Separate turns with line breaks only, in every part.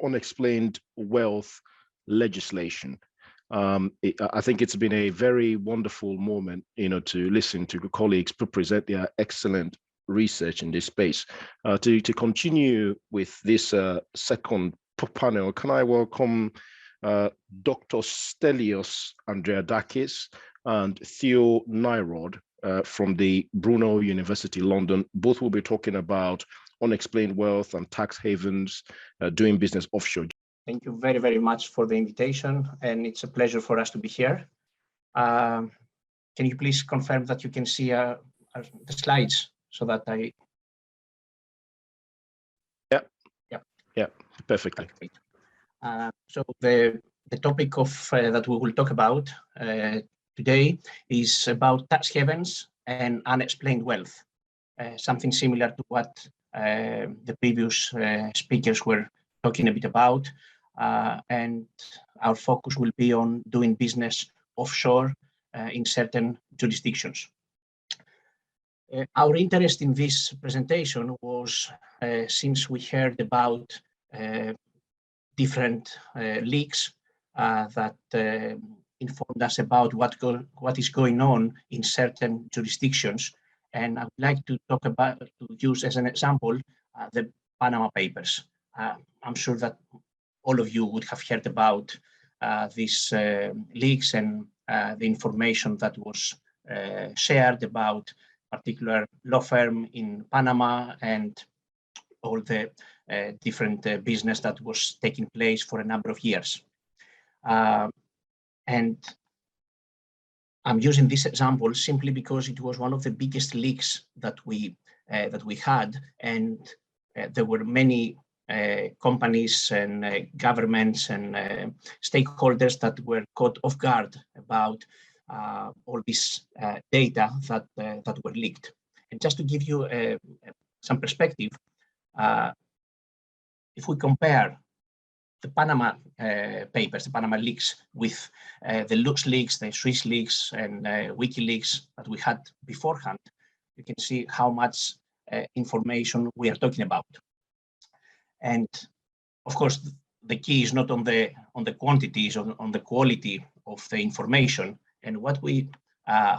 unexplained wealth legislation. I think it's been a very wonderful moment, to listen to colleagues present their excellent research in this space. To continue with this second panel, can I welcome Dr. Stelios Andreadakis and Theo Nyrod from the Brunel University, London. Both will be talking about unexplained wealth and tax havens, doing business offshore.
Thank you very, very much for the invitation, and it's a pleasure for us to be here. Can you please confirm that you can see the slides so that I...
Yeah, perfectly.
So the topic that we will talk about today is about tax havens and unexplained wealth, something similar to what the previous speakers were talking a bit about, and our focus will be on doing business offshore in certain jurisdictions. Our interest in this presentation was since we heard about different leaks that informed us about what is going on in certain jurisdictions, and I would like to use as an example the Panama Papers. I'm sure that all of you would have heard about these leaks and the information that was shared about particular law firm in Panama and all the different business that was taking place for a number of years. And I'm using this example simply because it was one of the biggest leaks that we had, and there were many companies and governments and stakeholders that were caught off guard about all this data that were leaked. And just to give you some perspective, if we compare the Panama Papers, the Panama leaks, with the Lux leaks, the Swiss leaks, and WikiLeaks that we had beforehand, you can see how much information we are talking about. And of course, the key is not on the quantities, on the quality of the information. And what we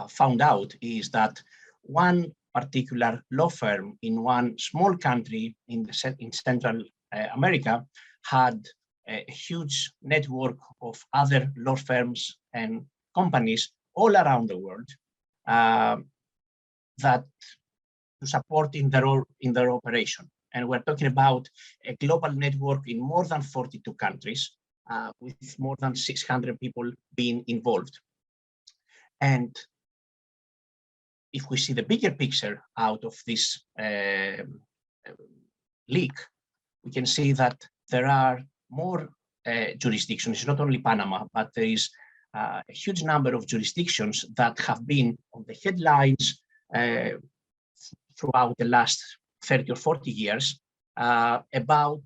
found out is that one particular law firm in one small country in Central America had a huge network of other law firms and companies all around the world that to support in their operation. And we're talking about a global network in more than 42 countries with more than 600 people being involved. And if we see the bigger picture out of this leak, we can see that there are more jurisdictions. It's not only Panama, but there is a huge number of jurisdictions that have been on the headlines throughout the last 30 or 40 years about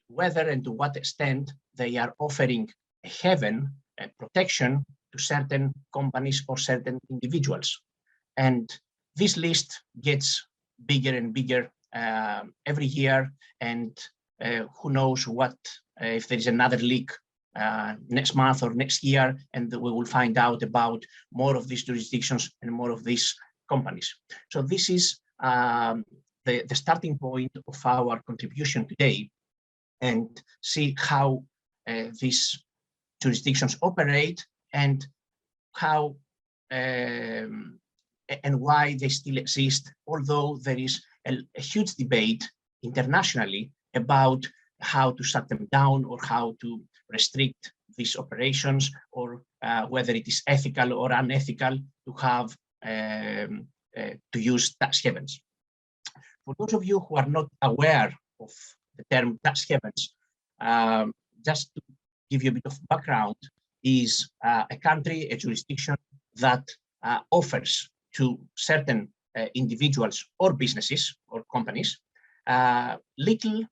whether and to what extent they are offering a haven, a protection to certain companies or certain individuals. And this list gets bigger and bigger every year, and who knows what if there is another leak next month or next year, and we will find out about more of these jurisdictions and more of these companies. So this is the starting point of our contribution today, and see how these jurisdictions operate and how and why they still exist, although there is a huge debate internationally about how to shut them down or how to restrict these operations, or whether it is ethical or unethical to have to use tax havens. For those of you who are not aware of the term tax havens, just to give you a bit of background, is a country, a jurisdiction that offers to certain individuals or businesses or companies little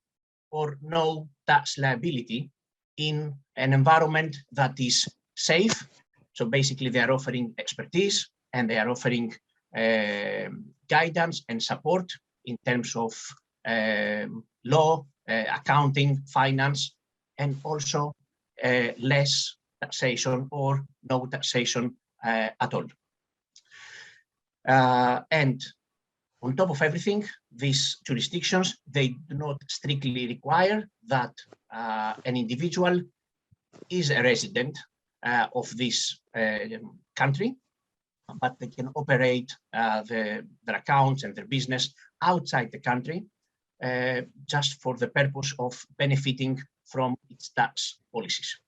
or no tax liability in an environment that is safe. So basically they are offering expertise and they are offering guidance and support in terms of law accounting, finance, and also less taxation or no taxation at all. And on top of everything, these jurisdictions, they do not strictly require that an individual is a resident of this country, but they can operate their accounts and their business outside the country just for the purpose of benefiting from its tax policies.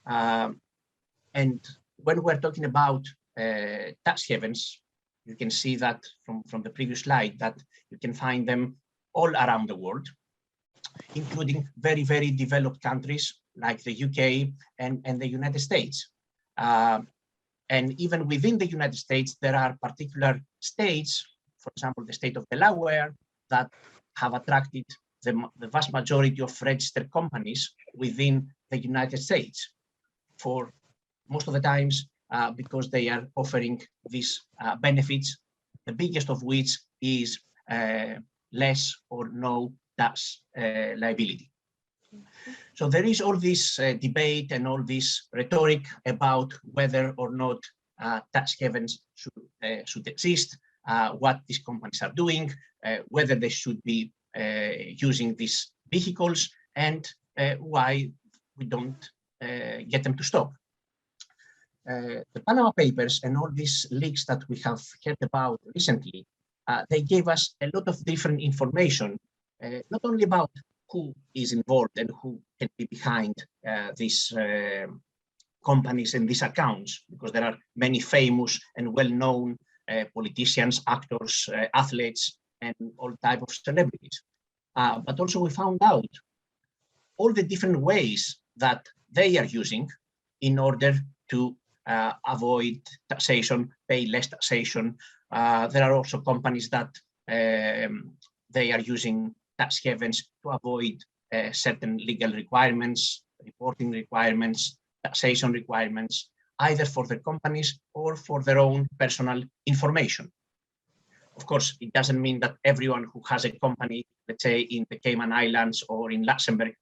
And when we're talking about tax havens, you can see that from the previous slide that you can find them all around the world, including very, very developed countries like the UK and the United States. And even within the United States, there are particular states, for example, the state of Delaware, that have attracted the vast majority of registered companies within the United States for most of the times because they are offering these benefits, the biggest of which is less or no tax liability. So there is all this debate and all this rhetoric about whether or not tax havens should exist, what these companies are doing, whether they should be using these vehicles, and why we don't get them to stop. The Panama Papers and all these leaks that we have heard about recently, they gave us a lot of different information, not only about who is involved and who can be behind these companies and these accounts, because there are many famous and well-known politicians, actors, athletes, and all type of celebrities. But also we found out all the different ways that they are using in order to avoid taxation, pay less taxation. There are also companies that they are using tax havens to avoid certain legal requirements, reporting requirements, taxation requirements, either for their companies or for their own personal information. Of course, it doesn't mean that everyone who has a company, let's say in the Cayman Islands or in Luxembourg,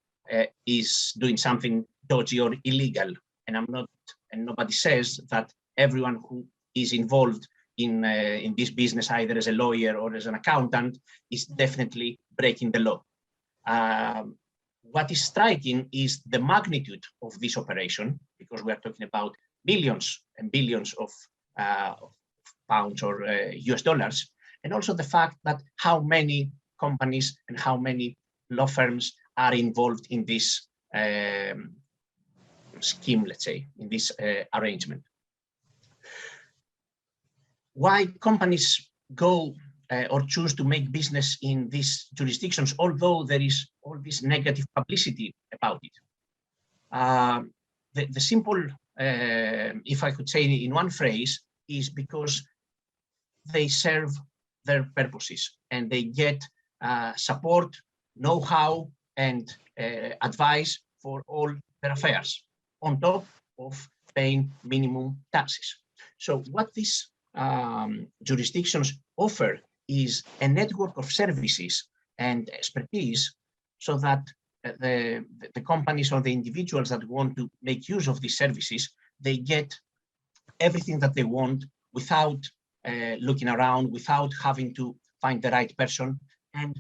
is doing something dodgy or illegal. And nobody says that everyone who is involved in this business, either as a lawyer or as an accountant, is definitely breaking the law. What is striking is the magnitude of this operation, because we are talking about billions and billions of pounds or US dollars, and also the fact that how many companies and how many law firms are involved in this scheme, let's say, in this arrangement. Why companies go or choose to make business in these jurisdictions, although there is all this negative publicity about it. The simple, if I could say in one phrase, is because they serve their purposes and they get support, know-how, and advice for all their affairs, on top of paying minimum taxes. So what these jurisdictions offer is a network of services and expertise, so that the companies or the individuals that want to make use of these services, they get everything that they want without looking around, without having to find the right person, and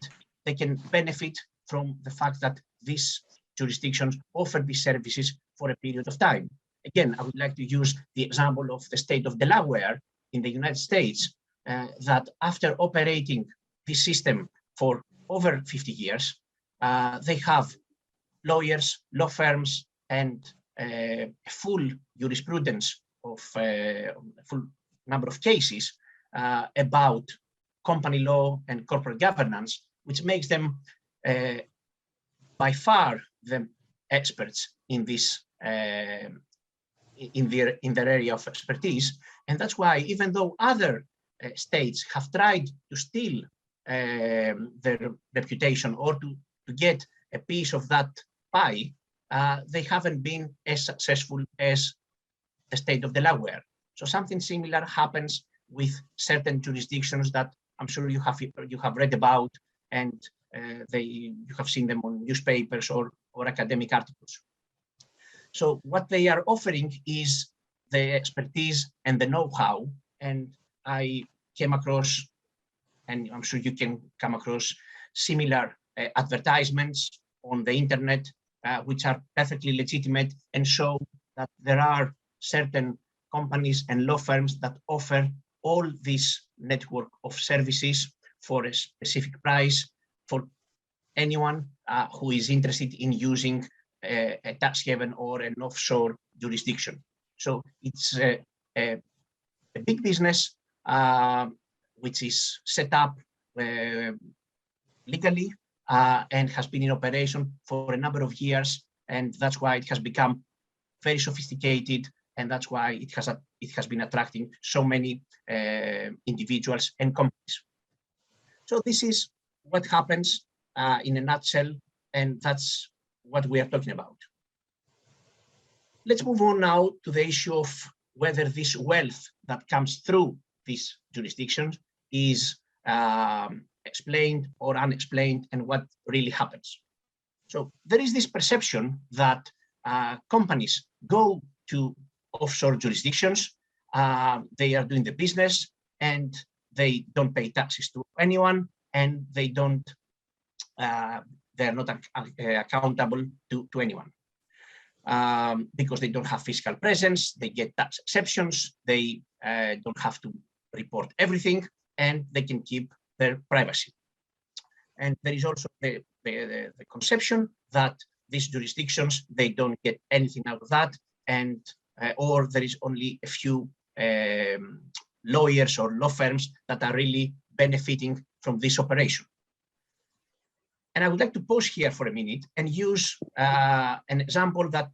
they can benefit from the fact that these jurisdictions offer these services for a period of time. Again, I would like to use the example of the state of Delaware in the United States, that after operating this system for over 50 years, they have lawyers, law firms, and a full jurisprudence of a full number of cases about company law and corporate governance, which makes them by far the experts in this in their area of expertise. And that's why, even though other states have tried to steal their reputation or to get a piece of that pie, they haven't been as successful as the state of Delaware. So something similar happens with certain jurisdictions that I'm sure you have read about, and you have seen them on newspapers or academic articles. So what they are offering is the expertise and the know-how. And I came across, and I'm sure you can come across, similar advertisements on the internet, which are perfectly legitimate and show that there are certain companies and law firms that offer all this network of services for a specific price for anyone who is interested in using a tax haven or an offshore jurisdiction. So it's a big business which is set up legally and has been in operation for a number of years, and that's why it has become very sophisticated, and that's why it has been attracting so many individuals and companies. So this is what happens in a nutshell, and that's what we are talking about. Let's move on now to the issue of whether this wealth that comes through these jurisdictions is explained or unexplained, and what really happens. So there is this perception that companies go to offshore jurisdictions, they are doing the business, and they don't pay taxes to anyone, and they are not accountable to anyone. Because they don't have fiscal presence, they get tax exceptions, they don't have to report everything, and they can keep their privacy. And there is also the conception that these jurisdictions, they don't get anything out of that, and or there is only a few lawyers or law firms that are really benefiting from this operation. And I would like to pause here for a minute and use an example that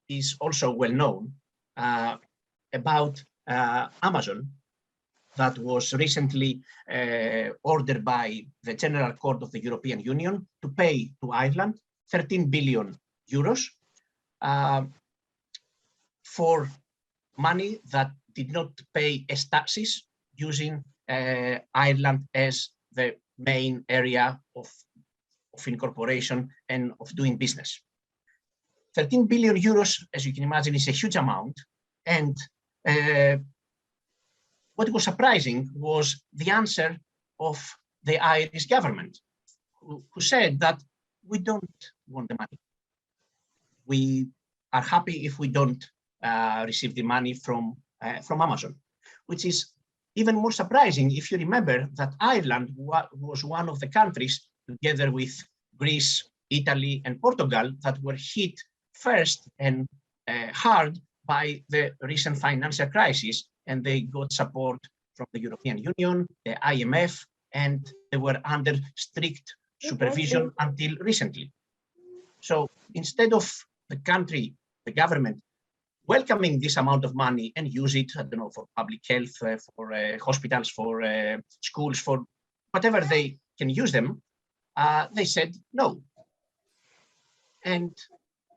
is also well known about Amazon, that was recently ordered by the General Court of the European Union to pay to Ireland 13 billion euros for money that did not pay as taxes, using Ireland as the main area of incorporation and of doing business. 13 billion euros, as you can imagine, is a huge amount. And what was surprising was the answer of the Irish government, who said that we don't want the money. We are happy if we don't receive the money from Amazon, which is even more surprising if you remember that Ireland was one of the countries, together with Greece, Italy, and Portugal, that were hit first and hard by the recent financial crisis, and they got support from the European Union, the IMF, and they were under strict supervision until recently. So instead of the country, the government, welcoming this amount of money and use it, I don't know, for public health, for hospitals, for schools, for whatever they can use them, they said no. And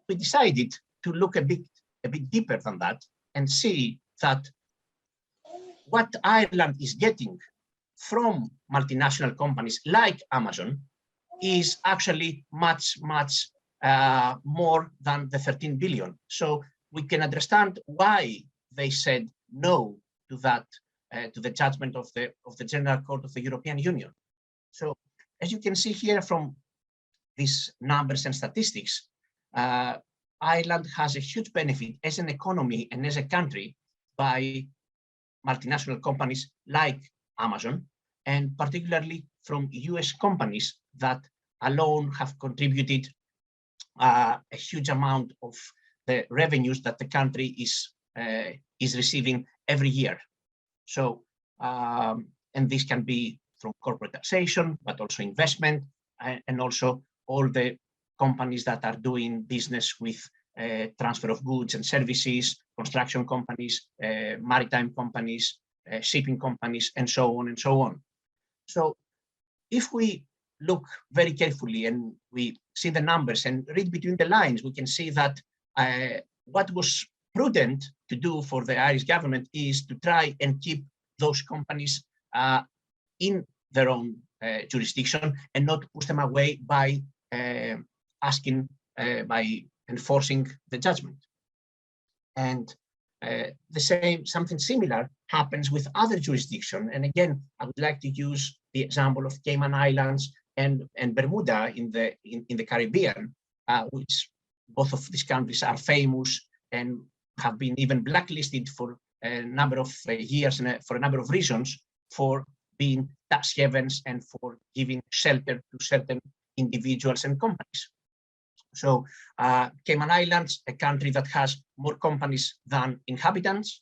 we decided to look a bit deeper than that and see that what Ireland is getting from multinational companies like Amazon is actually much, much more than the 13 billion. So we can understand why they said no to that, to the judgment of the General Court of the European Union. So as you can see here from these numbers and statistics, Ireland has a huge benefit as an economy and as a country by multinational companies like Amazon, and particularly from US companies that alone have contributed a huge amount of the revenues that the country is receiving every year. So, and this can be from corporate taxation, but also investment, and also all the companies that are doing business with transfer of goods and services, construction companies, maritime companies, shipping companies, and so on and so on. So if we look very carefully and we see the numbers and read between the lines, we can see that what was prudent to do for the Irish government is to try and keep those companies in their own jurisdiction and not push them away by by enforcing the judgment. And something similar happens with other jurisdictions. And again, I would like to use the example of Cayman Islands and Bermuda in the Caribbean, which both of these countries are famous and have been even blacklisted for a number of years and for a number of reasons for being tax havens and for giving shelter to certain individuals and companies. So Cayman Islands, a country that has more companies than inhabitants,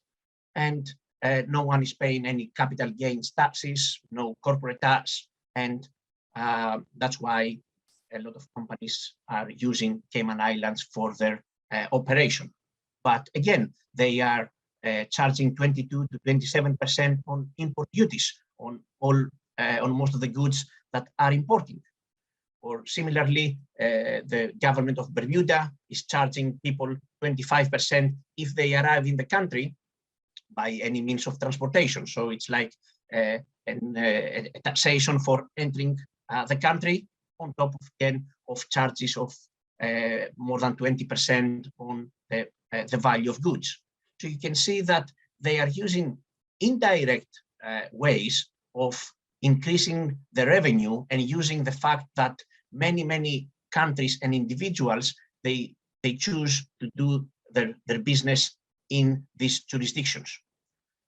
and no one is paying any capital gains taxes, no corporate tax, and that's why a lot of companies are using Cayman Islands for their operation. But again, they are charging 22 to 27% on import duties on most of the goods that are importing. Or similarly, the government of Bermuda is charging people 25% if they arrive in the country by any means of transportation. So it's like a taxation for entering the country on top of charges of more than 20% on the value of goods. So you can see that they are using indirect ways of increasing the revenue and using the fact that many countries and individuals, they choose to do their business in these jurisdictions.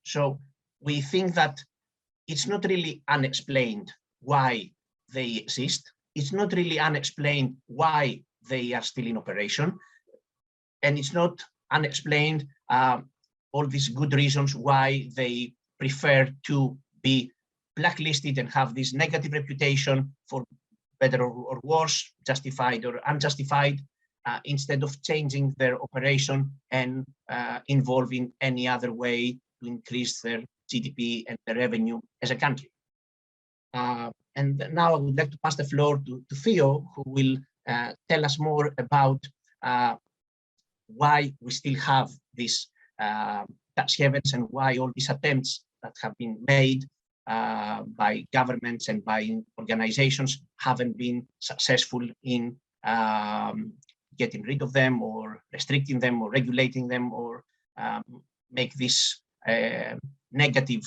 So we think that it's not really unexplained why they exist. It's not really unexplained why they are still in operation. And it's not unexplained all these good reasons why they prefer to be blacklisted and have this negative reputation, for better or worse, justified or unjustified, instead of changing their operation and involving any other way to increase their GDP and their revenue as a country. And now I would like to pass the floor to Theo, who will tell us more about why we still have these tax havens and why all these attempts that have been made by governments and by organizations haven't been successful in getting rid of them or restricting them or regulating them or make this negative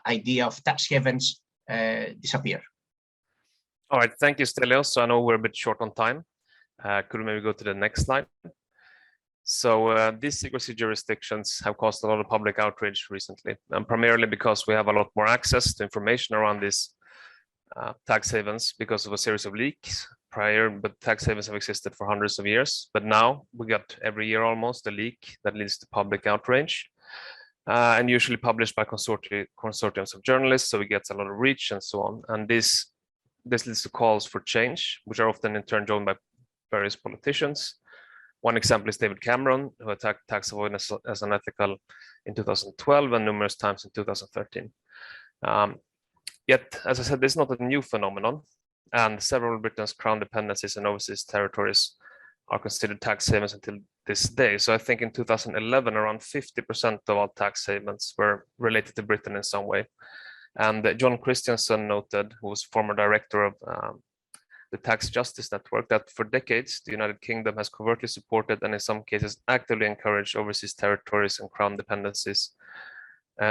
idea of tax havens disappear.
All right, thank you, Stelios. So I know we're a bit short on time. Could we maybe go to the next slide? So these secrecy jurisdictions have caused a lot of public outrage recently, and primarily because we have a lot more access to information around these tax havens because of a series of leaks prior, but tax havens have existed for hundreds of years. But now we got every year almost a leak that leads to public outrage, and usually published by consortiums of journalists, so it gets a lot of reach and so on. And this leads to calls for change, which are often in turn joined by various politicians. One example is David Cameron, who attacked tax avoidance as unethical in 2012 and numerous times in 2013. Yet, as I said, this is not a new phenomenon, and several of Britain's crown dependencies and overseas territories are considered tax havens until this day. So I think in 2011, around 50% of all tax havens were related to Britain in some way. And John Christensen noted, who was former director of the Tax Justice Network, that for decades, the United Kingdom has covertly supported and in some cases actively encouraged overseas territories and crown dependencies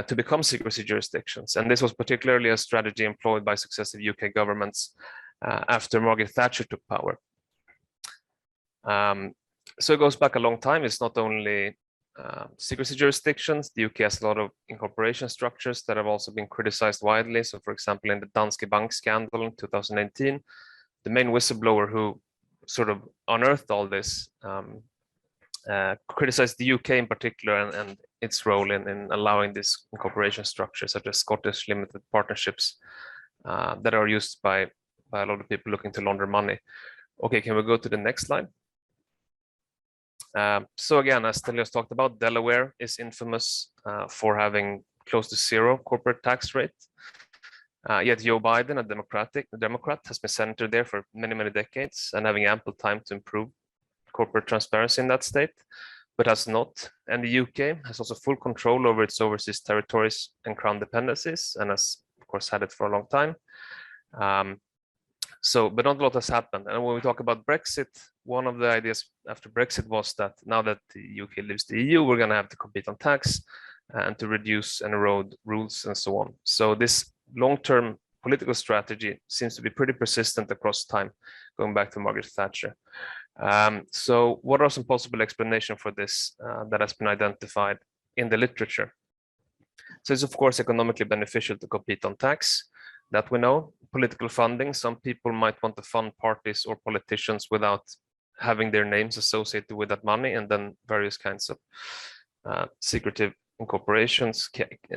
to become secrecy jurisdictions. And this was particularly a strategy employed by successive UK governments after Margaret Thatcher took power. So it goes back a long time. It's not only secrecy jurisdictions. The UK has a lot of incorporation structures that have also been criticized widely. So for example, in the Danske Bank scandal in 2018, the main whistleblower who sort of unearthed all this criticized the UK in particular and its role in allowing this incorporation structure, such as Scottish limited partnerships that are used by a lot of people looking to launder money. Okay, can we go to the next slide? So again, as Stelios talked about, Delaware is infamous for having close to zero corporate tax rate. Yet Joe Biden, a Democrat, has been senator there for many decades and having ample time to improve corporate transparency in that state, but has not. And the UK has also full control over its overseas territories and crown dependencies, and has of course had it for a long time. But not a lot has happened. And when we talk about Brexit, one of the ideas after Brexit was that now that the UK leaves the EU, we're going to have to compete on tax and to reduce and erode rules and so on. So this long-term political strategy seems to be pretty persistent across time, going back to Margaret Thatcher. So what are some possible explanations for this that has been identified in the literature? So it's of course economically beneficial to compete on tax, that we know. Political funding, some people might want to fund parties or politicians without having their names associated with that money, and then various kinds of secretive incorporations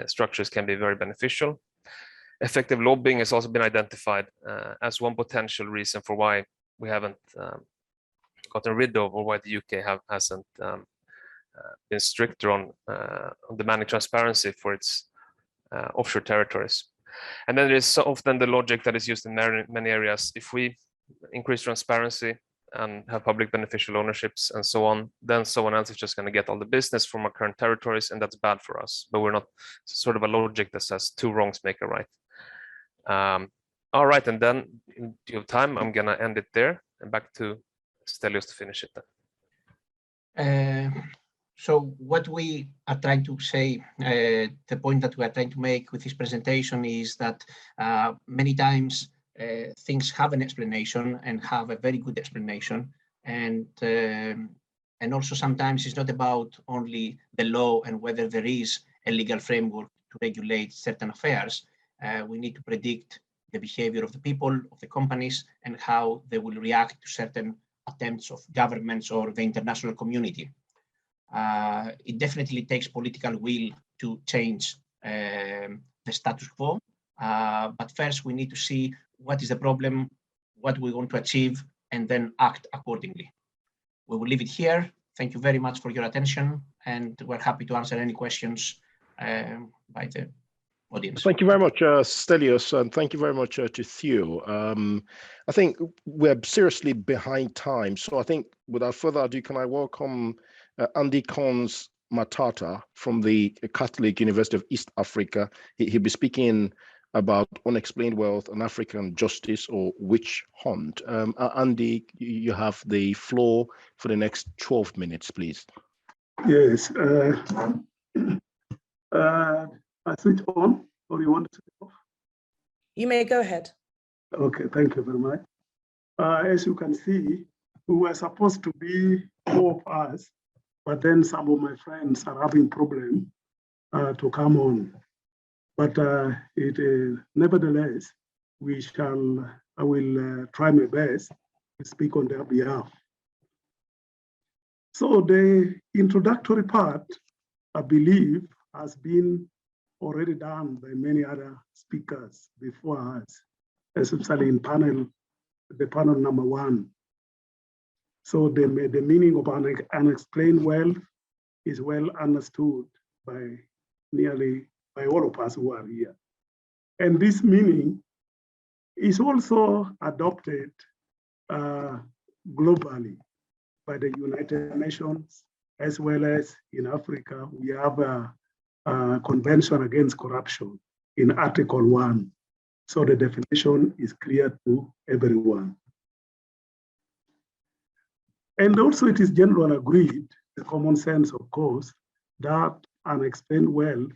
structures can be very beneficial. Effective lobbying has also been identified as one potential reason for why we haven't gotten rid of, or why the UK hasn't been stricter on demanding transparency for its offshore territories. And then there is so often the logic that is used in many areas. If we increase transparency and have public beneficial ownerships and so on, then someone else is just going to get all the business from our current territories, and that's bad for us. But we're not sort of a logic that says two wrongs make a right. All right, and then in due time, I'm going to end it there and back to Stelios to finish it then.
So what we are trying to say, the point that we are trying to make with this presentation is that many times things have an explanation and have a very good explanation. And also sometimes it's not about only the law and whether there is a legal framework to regulate certain affairs. We need to predict the behavior of the people, of the companies, and how they will react to certain attempts of governments or the international community. It definitely takes political will to change the status quo. But first, we need to see what is the problem, what we want to achieve, and then act accordingly. We will leave it here. Thank you very much for your attention, and we're happy to answer any questions by the audience.
Thank you very much, Stelios, and thank you very much to Theo. I think we're seriously behind time, so I think without further ado, can I welcome Andy Cons Matata from the Catholic University of East Africa. He'll be speaking about unexplained wealth and African justice, or witch hunt. Andy, you have the floor for the next 12 minutes, please.
Yes. I switch on, or you want to switch off?
You may go ahead.
Okay, thank you very much. As you can see, we were supposed to be 4 of us, but then some of my friends are having problem to come on. But nevertheless, I will try my best to speak on their behalf. So the introductory part, I believe, has been already done by many other speakers before us, especially in the panel number 1. So the meaning of unexplained wealth is well understood by all of us who are here. And this meaning is also adopted globally by the United Nations, as well as in Africa. We have a Convention Against Corruption in Article 1. So the definition is clear to everyone. And also it is generally agreed, the common sense of course, that unexplained wealth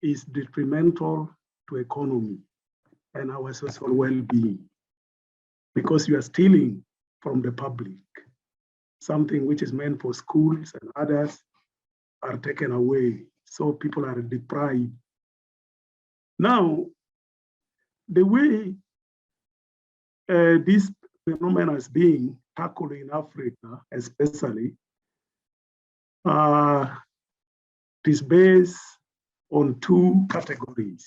is detrimental to economy and our social well-being, because you are stealing from the public. Something which is meant for schools and others are taken away, so people are deprived. Now, the way this phenomenon is being tackled in Africa, especially, is based on 2 categories.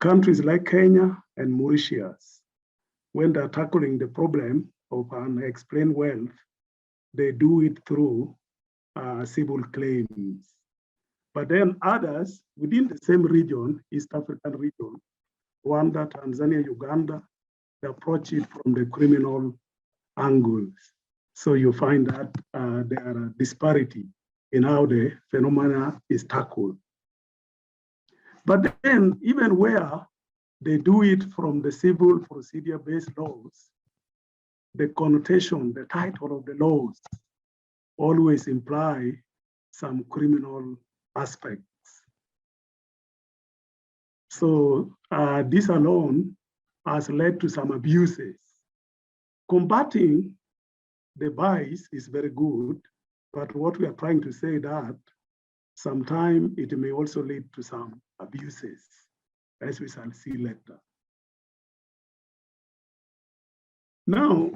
Countries like Kenya and Mauritius, when they're tackling the problem of unexplained wealth, they do it through civil claims. But then others within the same region, East African region, Rwanda, Tanzania, Uganda, they approach it from the criminal angles. So you find that there are a disparity in how the phenomena is tackled. But then even where they do it from the civil procedure-based laws. The connotation, the title of the laws always imply some criminal aspects. So this alone has led to some abuses. Combating the bias is very good, but what we are trying to say that sometimes it may also lead to some abuses, as we shall see later. Now,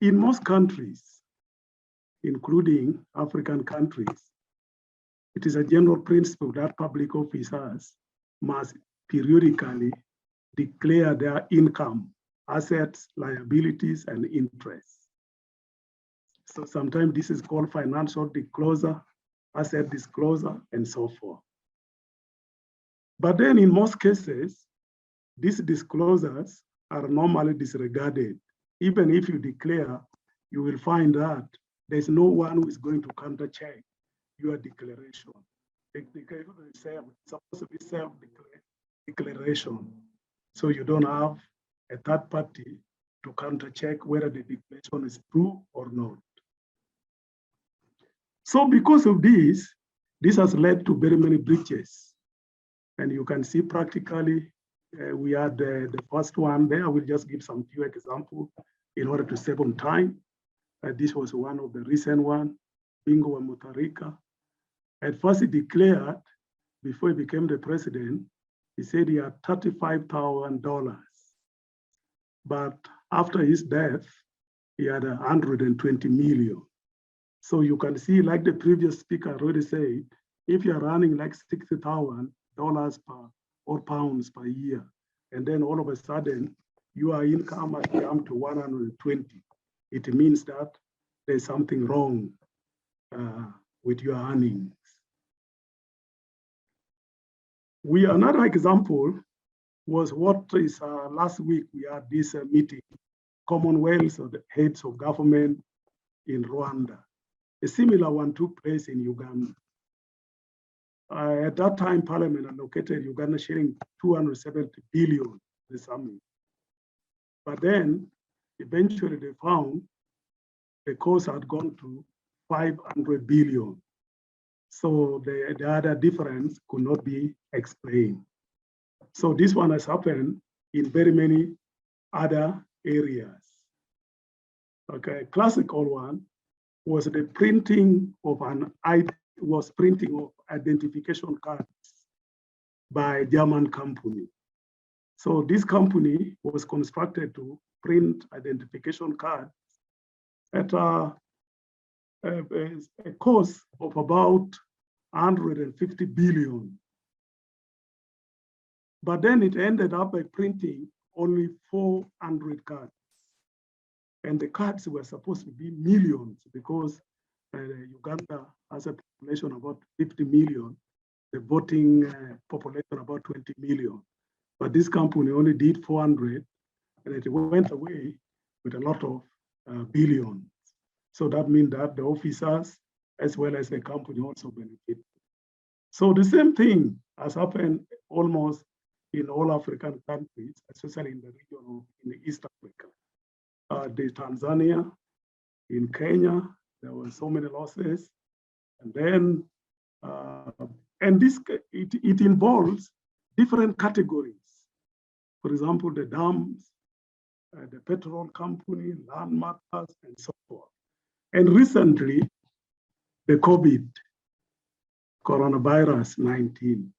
in most countries, including African countries, it is a general principle that public officers must periodically declare their income, assets, liabilities, and interests. So sometimes this is called financial disclosure, asset disclosure, and so forth. But then in most cases, these disclosures are normally disregarded. Even if you declare, you will find that there's no one who is going to counter-check your declaration. The declaration is supposed to be self-declaration. So you don't have a third party to counter-check whether the declaration is true or not. So because of this has led to very many breaches. And you can see practically, we had the first one there. I will just give some few examples in order to save on time. This was one of the recent one, Bingo and Mutharika. At first he declared, before he became the president, he said he had $35,000. But after his death, he had 120 million. So you can see, like the previous speaker already said, if you're running like $60,000 or pounds per year, and then all of a sudden your income has jumped to 120, it means that there's something wrong with your earnings. Another example was what is last week we had this meeting, Commonwealth of the heads of government in Rwanda. A similar one took place in Uganda. At that time, Parliament allocated Uganda shilling 270 billion, the summit. But then, eventually they found the cost had gone to 500 billion. So the other difference could not be explained. So this one has happened in very many other areas. Okay, classical one was the printing of identification cards by a German company. So this company was constructed to print identification cards at a cost of about 150 billion. But then it ended up by printing only 400 cards. And the cards were supposed to be millions because Uganda has a population of about 50 million, the voting population about 20 million. But this company only did 400, and it went away with a lot of billions. So that means that the officers, as well as the company, also benefit. So the same thing has happened almost in all African countries, especially in the region of in East Africa. The Tanzania, in Kenya, there were so many losses. And then, it involves different categories. For example, the dams, the petrol company, land matters, and so forth. And recently, the coronavirus 19.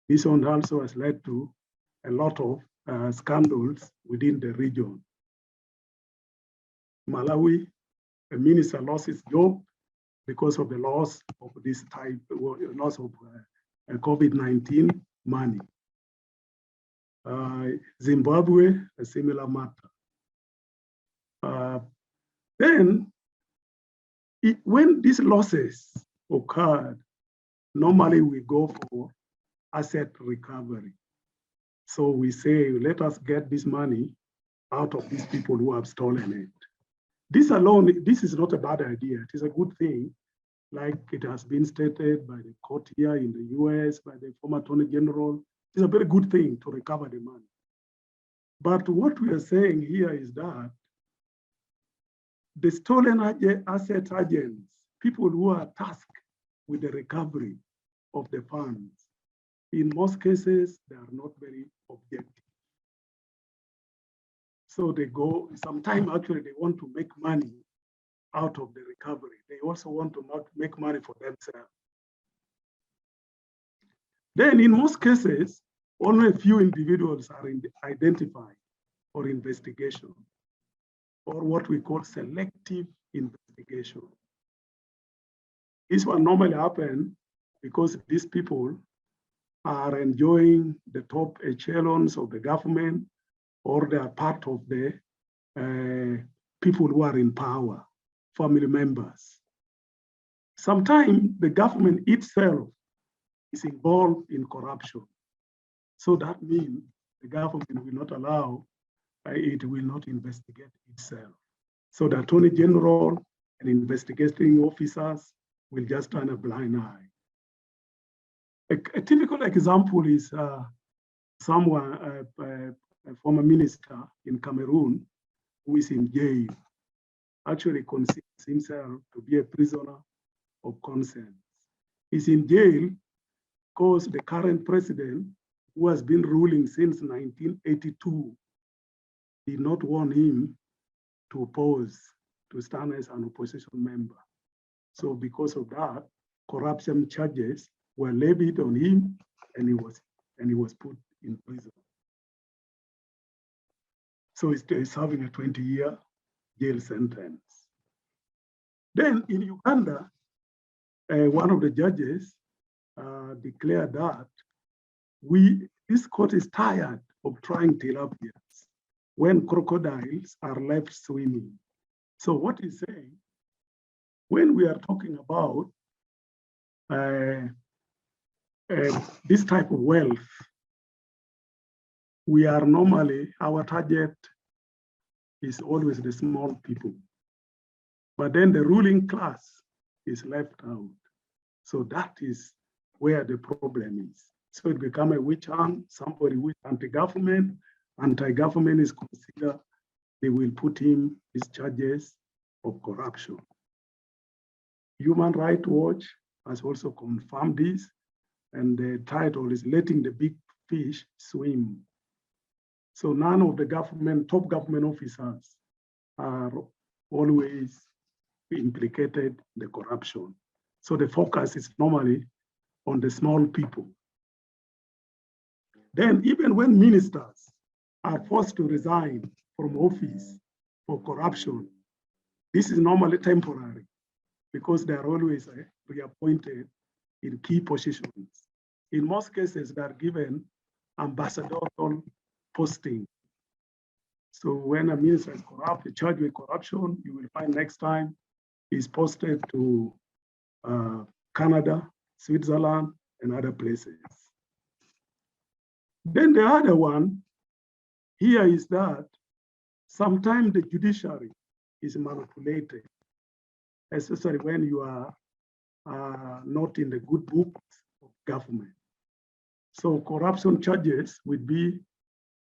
This one also has led to a lot of scandals within the region. Malawi, the minister lost his job because of the loss of this type, loss of COVID-19 money. Zimbabwe, a similar matter. Then, when these losses occurred, normally we go for asset recovery. So we say, let us get this money out of these people who have stolen it. This alone, this is not a bad idea. It is a good thing, like it has been stated by the court here in the US, by the former Attorney General, It's a very good thing to recover the money. But what we are saying here is that the stolen asset agents, people who are tasked with the recovery of the funds, in most cases, they are not very objective. So they go, sometimes actually they want to make money out of the recovery. They also want to make money for themselves. Then in most cases, only a few individuals are identified for investigation, or what we call selective investigation. This one normally happens because these people are enjoying the top echelons of the government, or they are part of the people who are in power, family members. Sometimes the government itself is involved in corruption. So that means the government will not allow, it will not investigate itself. So the Attorney General and investigating officers will just turn a blind eye. A typical example is someone, a former minister in Cameroon, who is in jail, actually considers himself to be a prisoner of conscience. He's in jail because the current president, who has been ruling since 1982, did not want him to oppose, to stand as an opposition member. So because of that, corruption charges were levied on him, and he was put in prison. So he's having a 20-year jail sentence. Then in Uganda, one of the judges declared that this court is tired of trying tilapias when crocodiles are left swimming. So what he's saying, when we are talking about this type of wealth, we are normally, our target is always the small people. But then the ruling class is left out. So that is where the problem is. So it becomes a witch hunt, somebody with anti-government. Anti-government is considered, they will put him these charges of corruption. Human Rights Watch has also confirmed this, and the title is Letting the Big Fish Swim. So none of the top government officers are always implicated in the corruption. So the focus is normally on the small people. Then even when ministers are forced to resign from office for corruption, this is normally temporary because they are always reappointed in key positions. In most cases, they are given ambassadorial posting. So when a minister is corrupt, charged with corruption, you will find next time he's posted to Canada, Switzerland, and other places. Then the other one here is that sometimes the judiciary is manipulated, especially when you are not in the good books of government. So corruption charges will be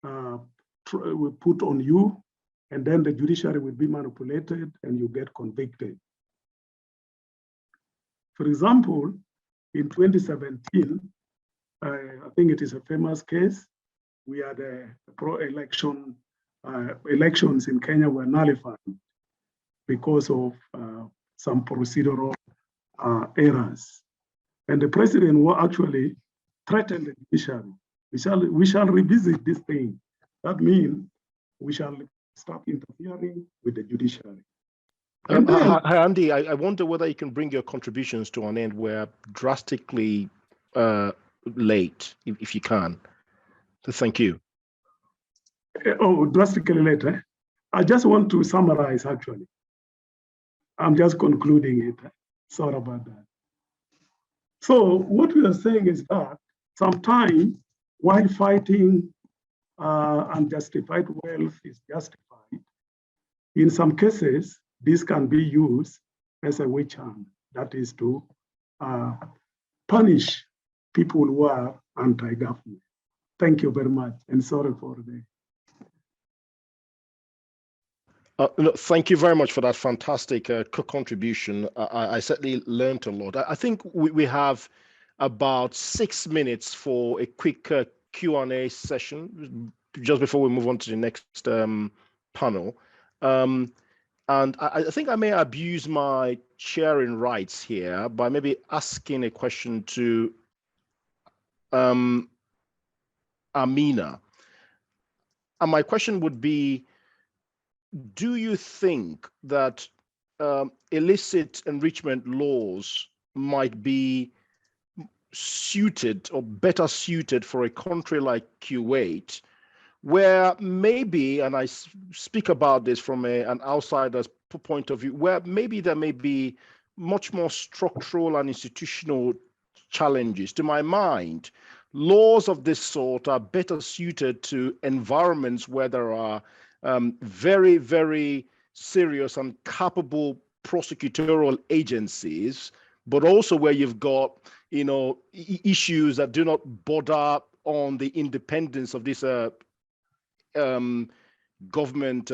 will put on you, and then the judiciary will be manipulated and you get convicted. For example, in 2017, I think it is a famous case, we had a pro-election, elections in Kenya were nullified because of some procedural errors. And the president will actually threaten the judiciary. We shall revisit this thing. That means we shall stop interfering with the judiciary.
Hi, Andy, I wonder whether you can bring your contributions to an end. We're drastically late, if you can. So thank you.
Oh, drastically late. Eh? I just want to summarize, actually. I'm just concluding it. Sorry about that. So what we are saying is that sometimes while fighting unjustified wealth is justified, in some cases, this can be used as a witch hunt, that is to punish people who are anti-government. Thank you very much, and sorry for the.
No, thank you very much for that fantastic contribution. I certainly learned a lot. I think we have about 6 minutes for a quick Q&A session just before we move on to the next panel. And I think I may abuse my sharing rights here by maybe asking a question to Amina. And my question would be, do you think that illicit enrichment laws might be suited or better suited for a country like Kuwait, where maybe, and I speak about this from an outsider's point of view, where maybe there may be much more structural and institutional challenges? To my mind, laws of this sort are better suited to environments where there are very, very serious and capable prosecutorial agencies, but also where you've got, issues that do not border on the independence of this government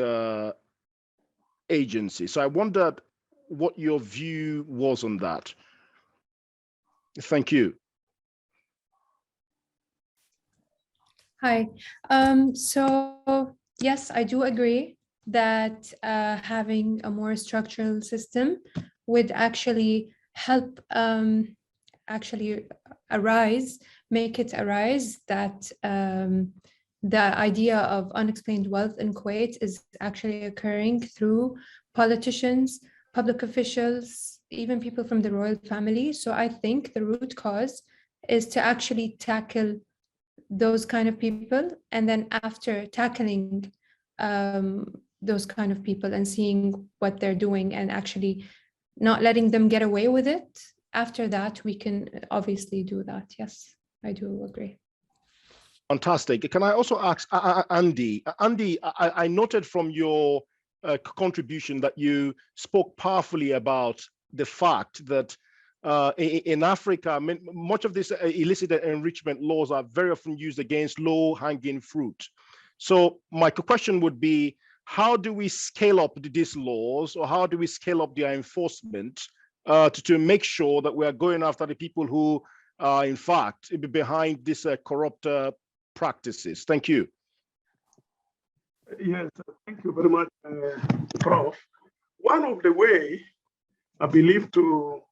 agency. So I wondered what your view was on that. Thank you.
Hi. So yes, I do agree that having a more structural system would actually help make it arise that the idea of unexplained wealth in Kuwait is actually occurring through politicians, public officials, even people from the royal family. So I think the root cause is to actually tackle those kind of people, and then after tackling those kind of people and seeing what they're doing and actually not letting them get away with it, after that we can obviously do that. Yes, I do agree.
Fantastic. Can I also ask Andy? Andy, I noted from your contribution that you spoke powerfully about the fact that in Africa, much of these illicit enrichment laws are very often used against low-hanging fruit. So my question would be, how do we scale up these laws, or how do we scale up their enforcement to make sure that we are going after the people who are, in fact, behind these corrupt practices? Thank you.
Yes, thank you very much, Prof. One of the ways I believe to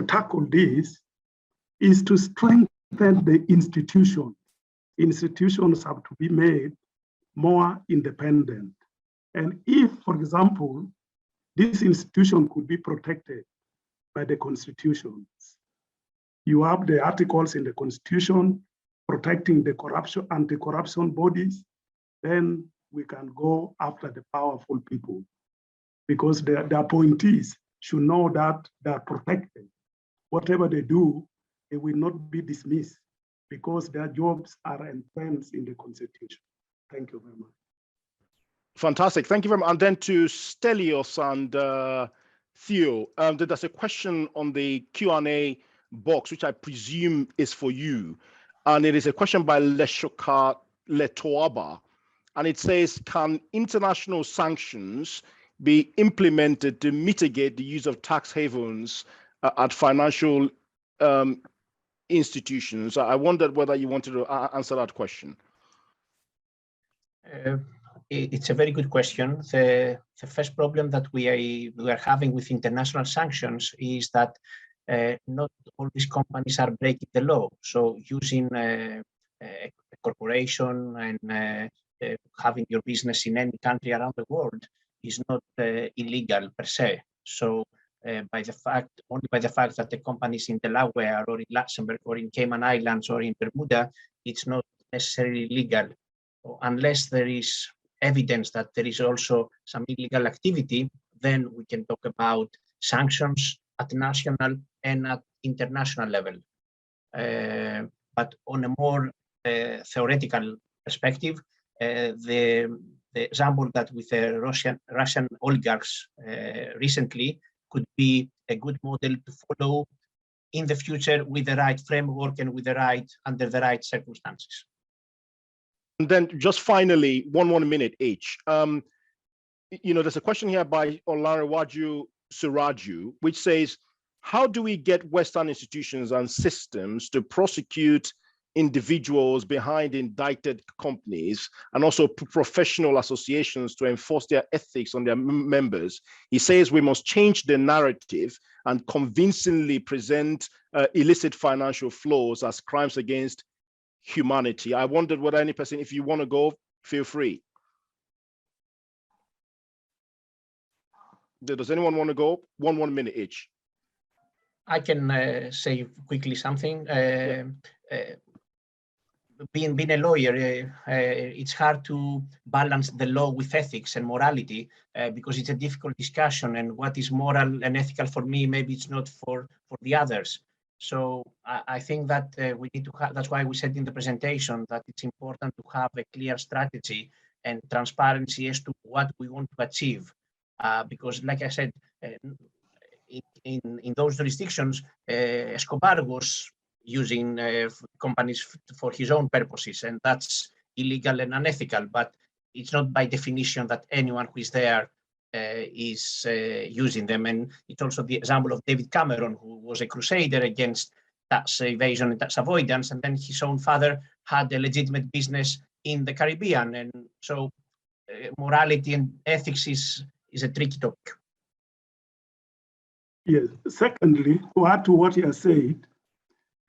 tackle this is to strengthen the institution. Institutions have to be made more independent. And if, for example, this institution could be protected by the constitutions, you have the articles in the constitution protecting the corruption, anti-corruption bodies, then we can go after the powerful people, because the appointees should know that they are protected. Whatever they do, they will not be dismissed because their jobs are entrenched in the constitution. Thank you very much.
Fantastic. Thank you very much. And then to Stelios and Theo, there's a question on the Q&A box, which I presume is for you. And it is a question by Leshoka Letoaba. And it says, can international sanctions be implemented to mitigate the use of tax havens at financial institutions? I wondered whether you wanted to answer that question.
It's a very good question. The first problem that we are having with international sanctions is that not all these companies are breaking the law. So using a corporation and having your business in any country around the world is not illegal per se. So only by the fact that the company is in Delaware or in Luxembourg or in Cayman Islands or in Bermuda, it's not necessarily legal, unless there is evidence that there is also some illegal activity. Then we can talk about sanctions at national and at international level. But on a more theoretical perspective, the example that with the Russian oligarchs recently could be a good model to follow in the future with the right framework and with the under the right circumstances.
And then just finally, one minute each. There's a question here by Olanrewaju Suraju, which says, how do we get Western institutions and systems to prosecute individuals behind indicted companies and also professional associations to enforce their ethics on their members? He says we must change the narrative and convincingly present illicit financial flows as crimes against humanity. I wondered whether any person, if you want to go, feel free. Does anyone want to go? One minute each.
I can say quickly something. Being a lawyer, it's hard to balance the law with ethics and morality because it's a difficult discussion, and what is moral and ethical for me, maybe it's not for the others. So I think that we need to have, that's why we said in the presentation that it's important to have a clear strategy and transparency as to what we want to achieve. Because like I said, in those jurisdictions, Escobar was using companies for his own purposes, and that's illegal and unethical, but it's not by definition that anyone who is there is using them. And it's also the example of David Cameron, who was a crusader against tax evasion and tax avoidance, and then his own father had a legitimate business in the Caribbean. And so morality and ethics is a tricky topic.
Yes. Secondly, to add to what you have said,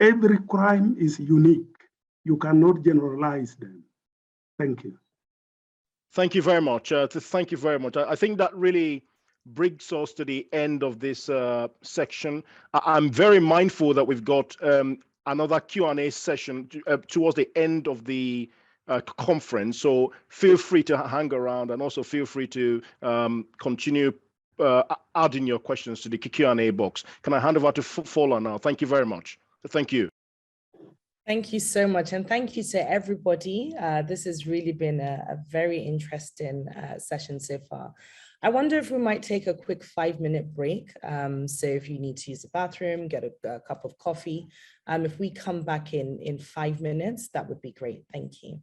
every crime is unique. You cannot generalize them. Thank you.
Thank you very much. Thank you very much. I think that really brings us to the end of this section. I'm very mindful that we've got another Q&A session towards the end of the conference. So feel free to hang around, and also feel free to continue adding your questions to the Q&A box. Can I hand over to Fola now? Thank you very much. Thank you.
Thank you so much. And thank you to everybody. This has really been a very interesting session so far. I wonder if we might take a quick 5-minute break. So if you need to use the bathroom, get a cup of coffee. If we come back in 5 minutes, that would be great. Thank you.